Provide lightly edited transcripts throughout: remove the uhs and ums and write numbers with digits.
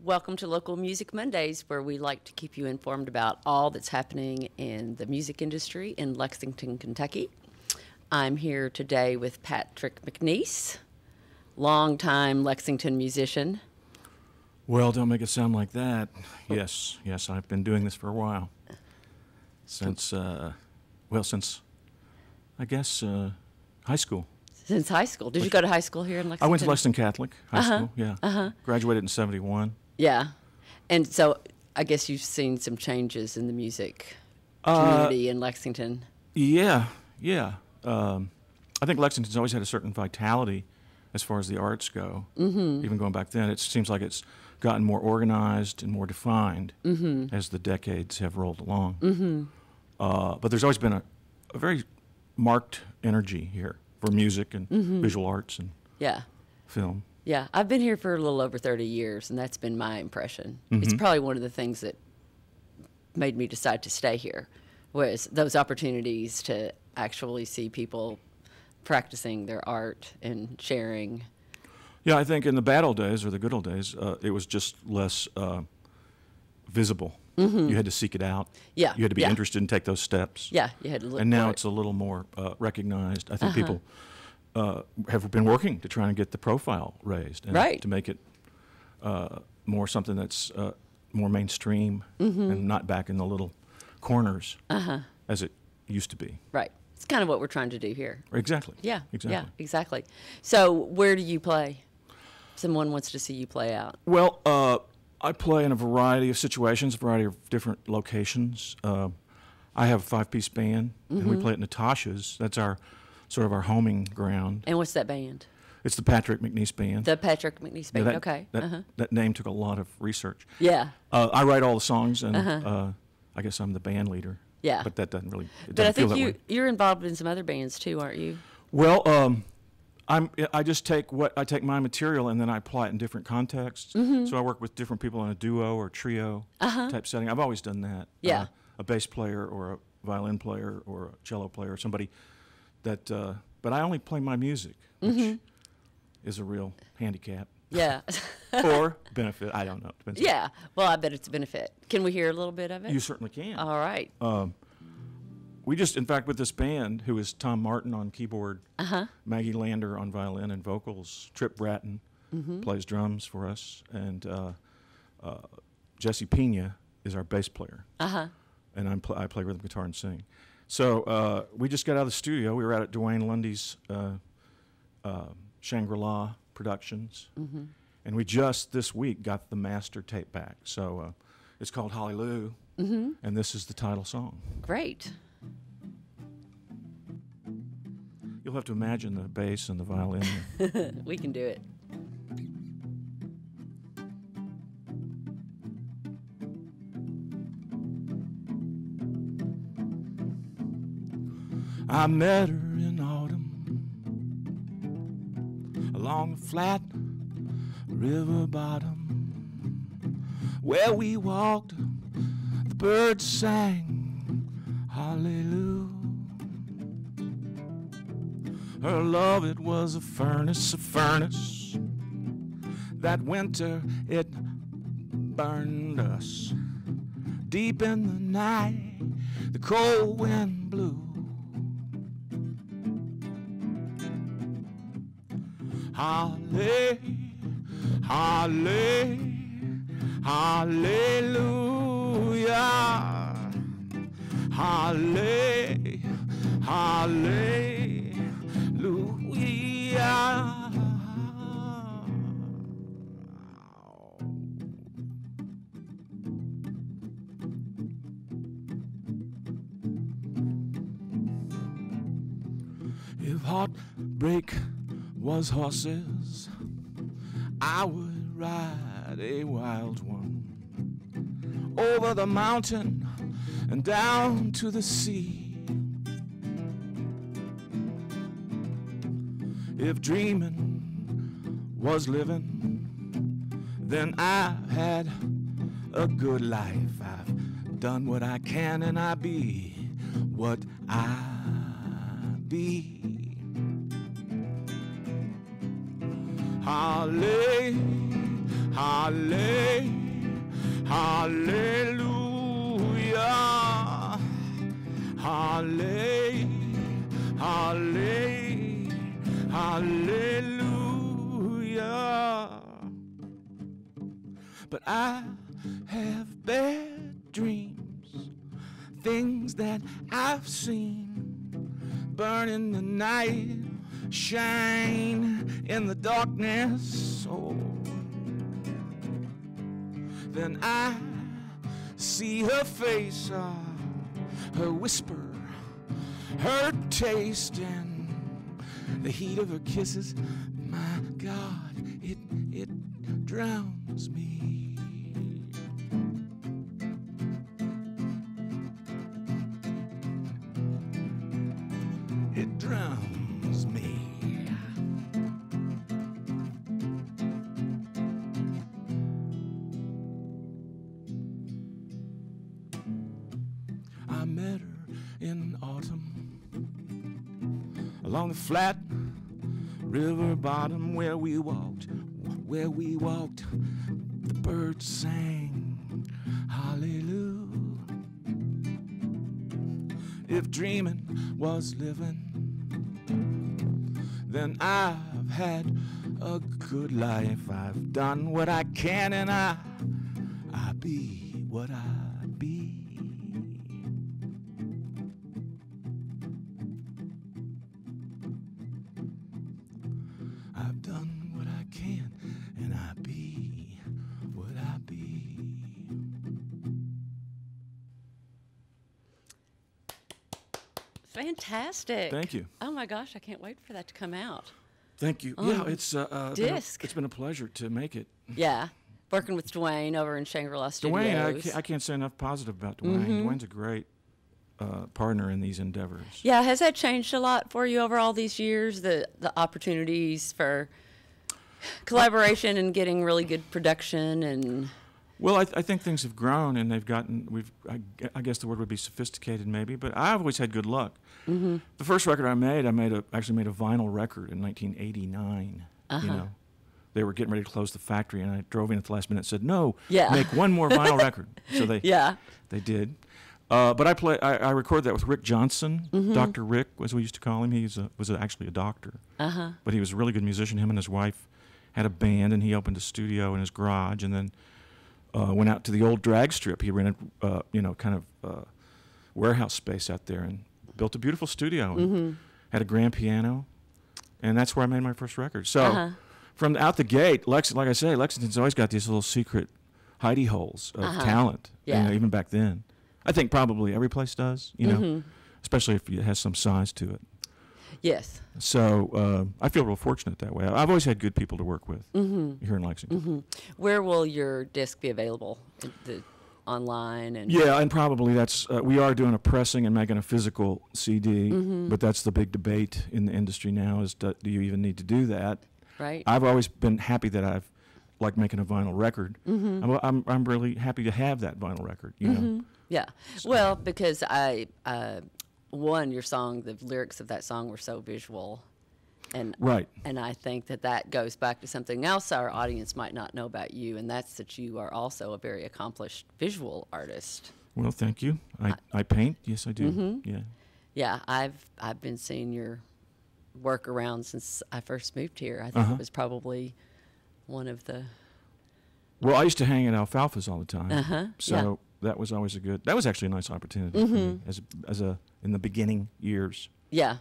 Welcome to Local Music Mondays, where we like to keep you informed about all that's happening in the music industry in Lexington, Kentucky. I'm here today with Patrick McNeese, longtime Lexington musician. Well, don't make it sound like that. Yes, I've been doing this for a while. Since I guess high school. Since high school. Did you go to high school here in Lexington? I went to Lexington Catholic High School, yeah. Graduated in 71. Yeah. And so I guess you've seen some changes in the music community in Lexington. Yeah. I think Lexington's always had a certain vitality as far as the arts go. Even going back then, it seems like it's gotten more organized and more defined as the decades have rolled along. But there's always been a very marked energy here for music and visual arts and film. Yeah, I've been here for a little over 30 years, and that's been my impression. It's probably one of the things that made me decide to stay here, was those opportunities to actually see people practicing their art and sharing. Yeah, I think in the bad old days, or the good old days, it was just less visible. You had to seek it out. Yeah. You had to be interested and take those steps. Yeah, you had to look And now for it's a little more recognized. I think people have been working to try and get the profile raised. And to make it more something that's more mainstream and not back in the little corners as it used to be. Right. It's kind of what we're trying to do here. Exactly. Yeah. Exactly. Yeah, exactly. So where do you play? Someone wants to see you play out. Well, I play in a variety of situations, a variety of different locations. I have a five-piece band, and we play at Natasha's. That's our sort of our homing ground. And what's that band? It's the Patrick McNeese Band. The Patrick McNeese Band, okay. That name took a lot of research. Yeah. I write all the songs, and I guess I'm the band leader. Yeah. But that doesn't really But I feel think that way. you're involved in some other bands too, aren't you? Well, I just take my material and then I apply it in different contexts. So I work with different people in a duo or trio type setting. I've always done that. Yeah. A bass player or a violin player or a cello player, somebody that. But I only play my music, which is a real handicap. Yeah. Or benefit. I don't know. Depends. Yeah. Well, I bet it's a benefit. Can we hear a little bit of it? You certainly can. All right. We just, in fact, with this band, who is Tom Martin on keyboard, Maggie Lander on violin and vocals, Trip Bratton plays drums for us, and Jesse Pena is our bass player. And I play rhythm guitar and sing. So we just got out of the studio. We were out at Dwayne Lundy's Shangri-La Productions, and we just this week got the master tape back. So it's called Hallelujah, and this is the title song. Great. You'll have to imagine the bass and the violin. We can do it. I met her in autumn along the flat river bottom where we walked, the birds sang hallelujah. Her love, it was a furnace. That winter, it burned us. Deep in the night, the cold wind blew. Hallelujah, hallelujah. If heartbreak was horses, I would ride a wild one over the mountain and down to the sea. If dreaming was living, then I've had a good life. I've done what I can and I be what I be. Hallelujah, Hallelujah. Hallelujah. But I have bad dreams, things that I've seen burn in the night, shine in the darkness. Oh, then I see her face, her whisper, her taste, and the heat of her kisses. My God, it drowns me. It drowns me. I met her in autumn along the flat river bottom where we walked, the birds sang hallelujah. If dreaming was living, then I've had a good life. I've done what I can, and I be what I be. I've done what I can, and I be what I be. Fantastic. Thank you. Oh my gosh, I can't wait for that to come out. Thank you. Yeah, it's disc. It's been a pleasure to make it. Yeah. Working with Dwayne over in Shangri-La Studios. Dwayne, I can't say enough positive about Dwayne. Dwayne's a great partner in these endeavors. Yeah, has that changed a lot for you over all these years? The opportunities for collaboration and getting really good production and. Well, I think things have grown and they've gotten. I guess the word would be sophisticated, maybe. But I've always had good luck. The first record I actually made a vinyl record in 1989. You know, they were getting ready to close the factory, and I drove in at the last minute and said, "No, make one more vinyl record." So they they did. But I recorded that with Rick Johnson, Dr. Rick, as we used to call him. He was actually a doctor, but he was a really good musician. Him and his wife had a band, and he opened a studio in his garage, and then went out to the old drag strip. He rented, kind of warehouse space out there, and built a beautiful studio. And had a grand piano, and that's where I made my first record. So from out the gate, like I say, Lexington's always got these little secret hidey holes of talent. Yeah. You know, even back then. I think probably every place does, you know, especially if it has some size to it. Yes. So I feel real fortunate that way. I've always had good people to work with here in Lexington. Where will your disc be available? Online and. Yeah, and probably that's we are doing a pressing and making a physical CD, but that's the big debate in the industry now: is do you even need to do that? Right. I've always been happy that I've liked making a vinyl record. I'm really happy to have that vinyl record. You know. Yeah. So. Well, because your song, the lyrics of that song were so visual. And, right. And I think that goes back to something else our audience might not know about you, and that's that you are also a very accomplished visual artist. Well, thank you. I paint. Yes, I do. Yeah. Yeah, I've been seeing your work around since I first moved here. I think it was probably one of the. Well, I used to hang at Alfalfa's all the time. So that was always that was actually a nice opportunity for me in the beginning years. Yeah.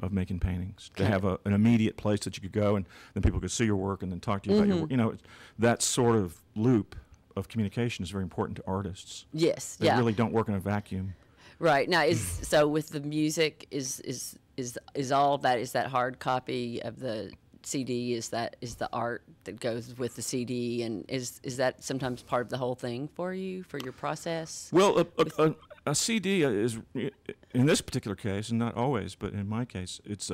Of making paintings, to have an immediate place that you could go and then people could see your work and then talk to you about your work. You know, that sort of loop of communication is very important to artists. Yes, They really don't work in a vacuum. Right. Now, so with the music, is all of that, is that hard copy of the CD, is the art that goes with the CD, and is that sometimes part of the whole thing for you, for your process? Well, a CD is, in this particular case, and not always, but in my case, it's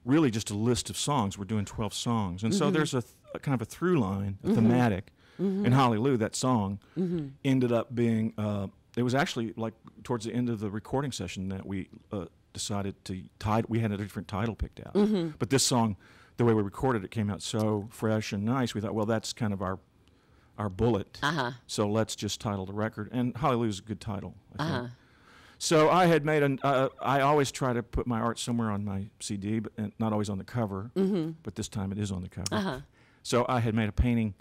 really just a list of songs. We're doing 12 songs. And so there's a kind of a through line, a thematic. And Hallelujah, that song, ended up being, it was actually like towards the end of the recording session that we decided we had a different title picked out. But this song, the way we recorded it, came out so fresh and nice. We thought, well, that's kind of our our bullet. Uh-huh. So let's just title the record. And Hallelujah's a good title, I think. Uh-huh. So I had made I always try to put my art somewhere on my CD, but and not always on the cover. Mm-hmm. But this time it is on the cover. Uh-huh. So I had made a painting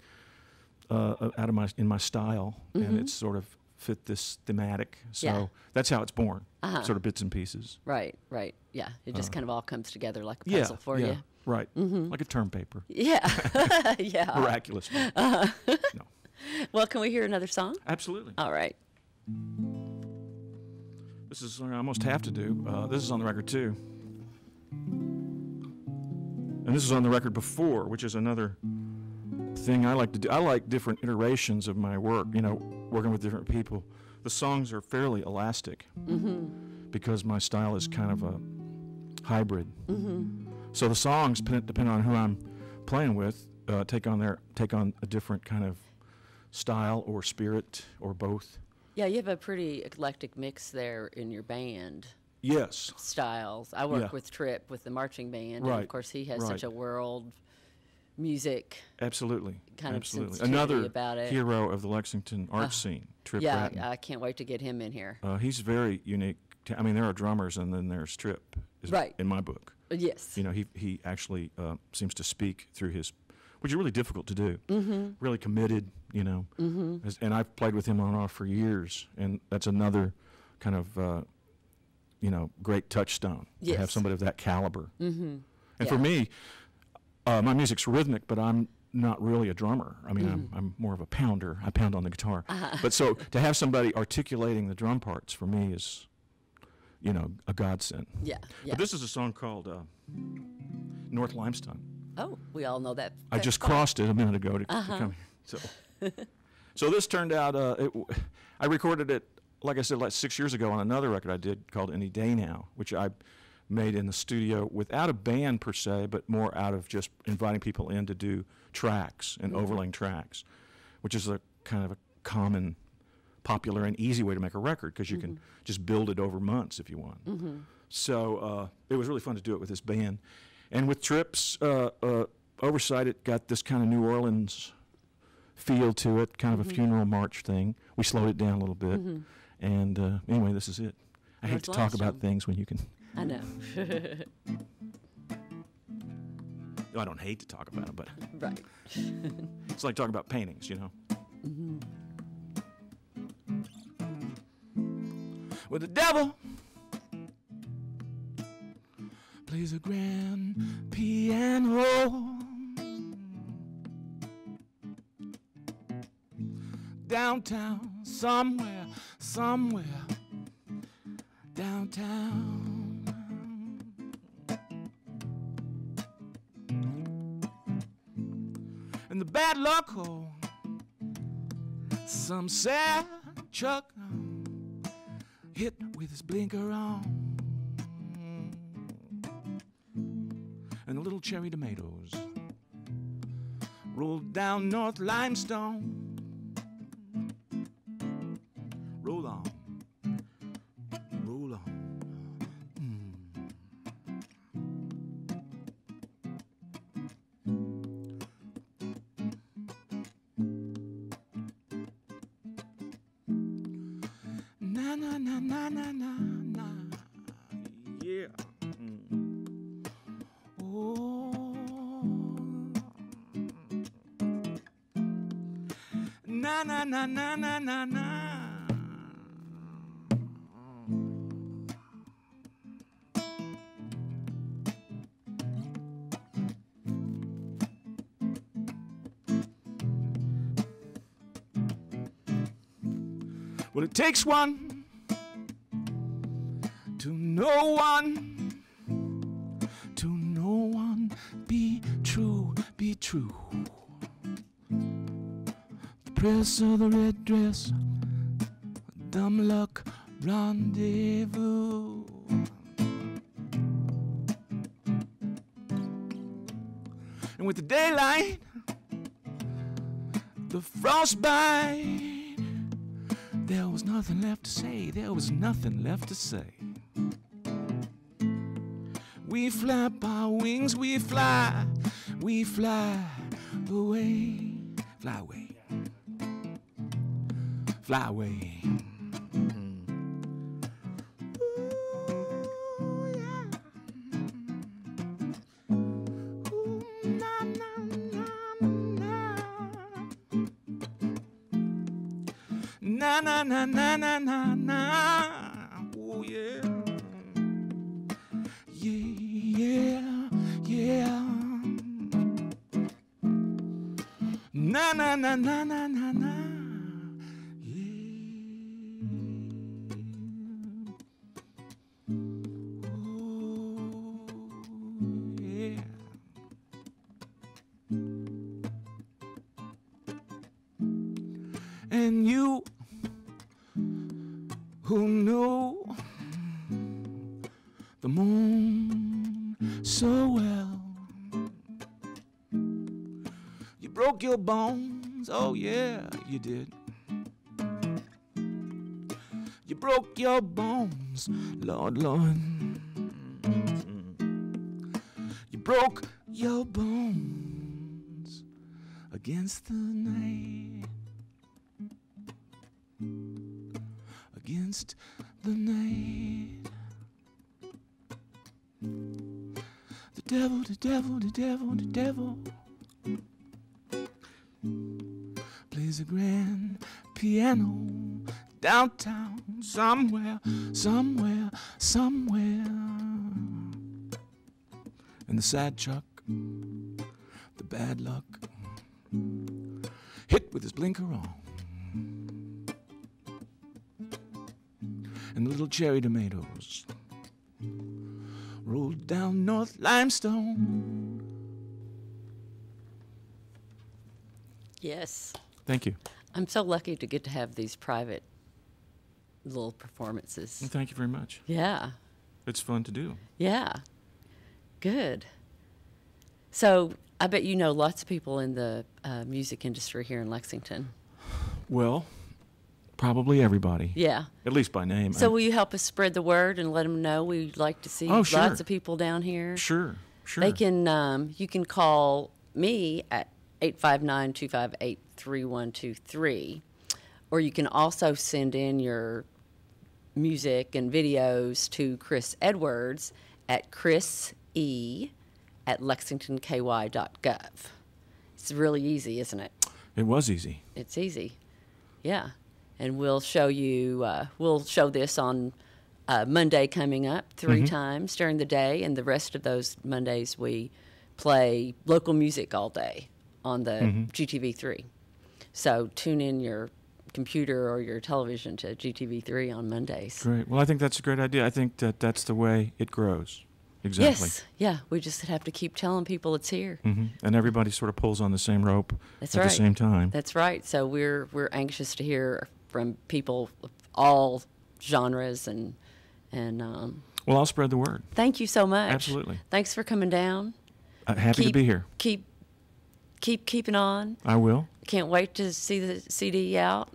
out of in my style, and it sort of fit this thematic. So Yeah. that's how it's born, Uh-huh. sort of bits and pieces. Right, right. Yeah. It just kind of all comes together like a Yeah, puzzle for you. right, like a term paper, Yeah. Yeah. miraculous. No, Well, can we hear another song? absolutely. All right. This is something I almost have to do. This is on the record too, and this is on the record before, which is another thing I like to do. I like different iterations of my work. You know, working with different people. The songs are fairly elastic because my style is kind of a hybrid. So the songs, depending on who I'm playing with, take on a different kind of style or spirit or both. Yeah, you have a pretty eclectic mix there in your band Yes. styles. I work Yeah. with Tripp with the marching band, and Right, of course he has right. such a world music. Absolutely. Kind of Absolutely. sensitivity Another about it. hero of the Lexington art scene, Tripp Yeah, Bratton. I can't wait to get him in here. He's very unique. I mean, there are drummers, and then there's Tripp. Right. In my book, Yes. you know, he actually seems to speak through his, which is really difficult to do. Really committed, you know. And I've played with him on and off for years, and that's another kind of, you know, great touchstone to have Yes. somebody of that caliber. And for Yeah. me, my music's rhythmic, but I'm not really a drummer. I mean, I'm more of a pounder. I pound on the guitar. But so to have somebody articulating the drum parts for me is, you know, a godsend. Yeah. Yeah. But this is a song called North Limestone. Oh, we all know that. I just crossed it a minute ago to come here. So, so this turned out, I recorded it, like I said, like 6 years ago on another record I did called Any Day Now, which I made in the studio without a band per se, but more out of just inviting people in to do tracks and overlaying tracks, which is a kind of a common, popular, and easy way to make a record because you can just build it over months if you want. So it was really fun to do it with this band. And with Tripp's oversight, it got this kind of New Orleans feel to it, kind of a funeral march thing. We slowed it down a little bit. And anyway, this is it. I hate North to talk about Limestone. things when you can. I know. I don't hate to talk about them, but Right. it's like talking about paintings, you know. With the devil plays a grand piano downtown, somewhere downtown. And the bad luck, oh, some sad truck hit with his blinker on. And the little cherry tomatoes rolled down North Limestone. Roll on, roll on. Na na na na na na na, yeah. Oh, na na na na na na na. Well, it takes one to know one, to know one. Be true, be true. The press of the red dress, dumb luck rendezvous. And with the daylight, the frostbite, there was nothing left to say, there was nothing left to say. We flap our wings, we fly away, fly away. fly away. Na na na na na na na. Oh yeah. Yeah, yeah. Na na na na na na na. Yeah. Oh yeah. And you who knew the moon so well, you broke your bones, oh yeah, you did. You broke your bones, Lord, Lord. You broke your bones against the night. Against the night. The devil, the devil, the devil, the devil plays a grand piano downtown somewhere, somewhere, somewhere. And the sad Chuck, the bad luck, hit with his blinker on. And the little cherry tomatoes rolled down North Limestone. Yes. Thank you. I'm so lucky to get to have these private little performances. Well, thank you very much. Yeah. It's fun to do. Yeah. Good. So I bet you know lots of people in the music industry here in Lexington. Well, probably everybody. Yeah. At least by name. So will you help us spread the word and let them know we'd like to see sure. lots of people down here? Sure, sure. They can. You can call me at 859-258-3123, or you can also send in your music and videos to Chris Edwards at chrise@lexingtonky.gov. It's really easy, isn't it? It was easy. It's easy. Yeah. And we'll show you, we'll show this on Monday coming up 3 times during the day, and the rest of those Mondays we play local music all day on the GTV3. So tune in your computer or your television to GTV3 on Mondays. Great. Well, I think that's a great idea. I think that that's the way it grows. Exactly. Yes. Yeah. We just have to keep telling people it's here. And everybody sort of pulls on the same rope That's at right. the same time. That's right. So we're anxious to hear from people of all genres and Well, I'll spread the word. thank you so much. Absolutely. Thanks for coming down. Happy to be here. Keep keeping on. I will. Can't wait to see the CD out.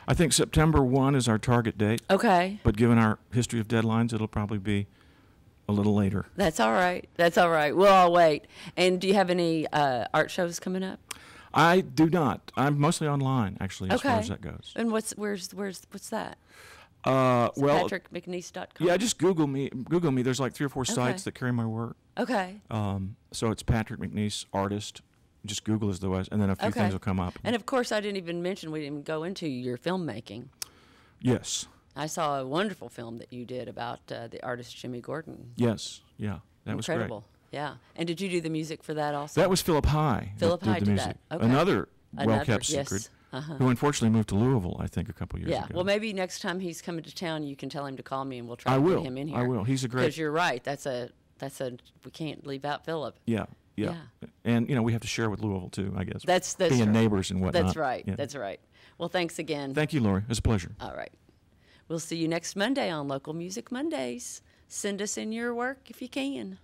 I think September 1 is our target date. Okay. But given our history of deadlines, it'll probably be a little later. That's all right. That's all right. We'll all wait. And do you have any art shows coming up? I do not. I'm mostly online, actually, as far Okay. as that goes. And what's that? Well, PatrickMcNeese.com. yeah, just Google me. There's like 3 or 4 sites that carry my work. Okay. So it's Patrick McNeese, artist. Just Google is the West, and then a few Okay. things will come up. And of course, I didn't even mention, we didn't go into your filmmaking. Yes. I saw a wonderful film that you did about the artist Jimmy Gordon. Yes. Yeah. That was Incredible. Yeah. And did you do the music for that also? That was Philip High. Philip that High did the did music. that. Okay. Another Another, well-kept yes. secret, who unfortunately moved to Louisville, I think, a couple years Yeah. ago. Well, maybe next time he's coming to town, you can tell him to call me, and we'll try I to will. get him in here. I will. He's a great. Because you're right. That's a. We can't leave out Philip. Yeah. And we have to share with Louisville too, I guess. That's being right. neighbors and whatnot. That's right. Yeah. That's right. Well, thanks again. Thank you, Lori. It was a pleasure. All right. We'll see you next Monday on Local Music Mondays. Send us in your work if you can.